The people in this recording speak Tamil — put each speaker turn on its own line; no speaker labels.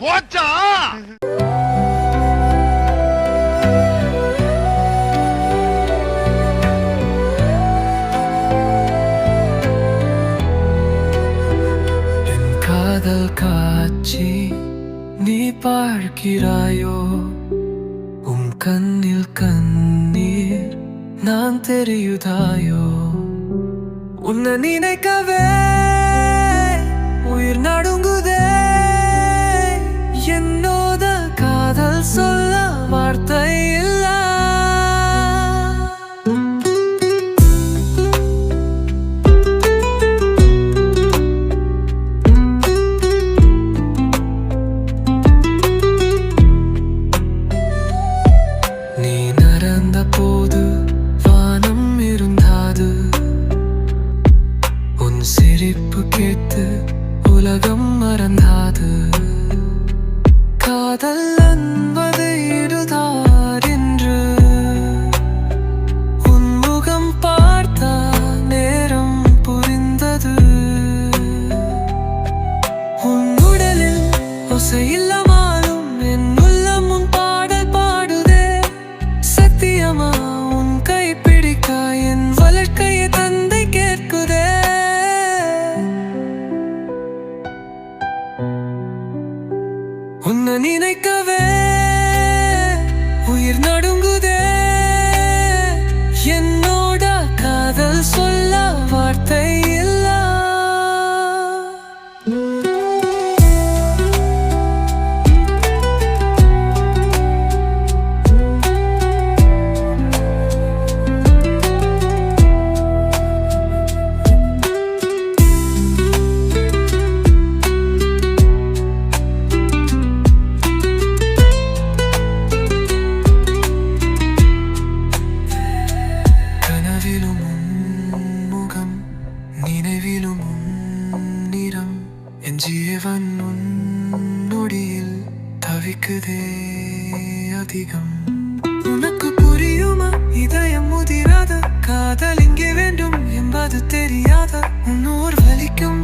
போச்சா?
காதல் காட்சி நீ பார்க்கிறாயோ, உன் கண்ணில் கண்ணீர் நான் தெரியுதாயோ. உன்னை நினைக்கவே உயிர் நடுங்குதே, என்னோட காதல் சொல்ல வார்த்தை இல்ல. நீ நடந்த போது வானம் இருந்தாது, உன் சிரிப்பு கேட்டு உலகம் மறந்தாது. காதல் என்பது இதுதான் என்று உன் முகம் பார்த்த நேரம் புரிந்தது. உன் உடலில் ஒசையில்லாமலும் என் உள்ளம் உன் பாடல் பாடுதே. சத்தியமா உன் கை பிடிக்க என் வளர்க்கையை தந்தை கேட்குதே. உன்னை நினைக்கவே உயிர் நடுங்குதே, என்னோட காதல் சொல்ல வார்த்தை இல்ல. கனவிலும் உன் முகம், நினைவிலும் உன் நிறம், என் ஜீவன் உன் நொடியில் தவிக்குதே அதிகம். உனக்கு புரியுமா இதயம் முதிராத காதல் இங்கே வேண்டும் என்பது தெரியாத உன்னோர் வலிக்கும்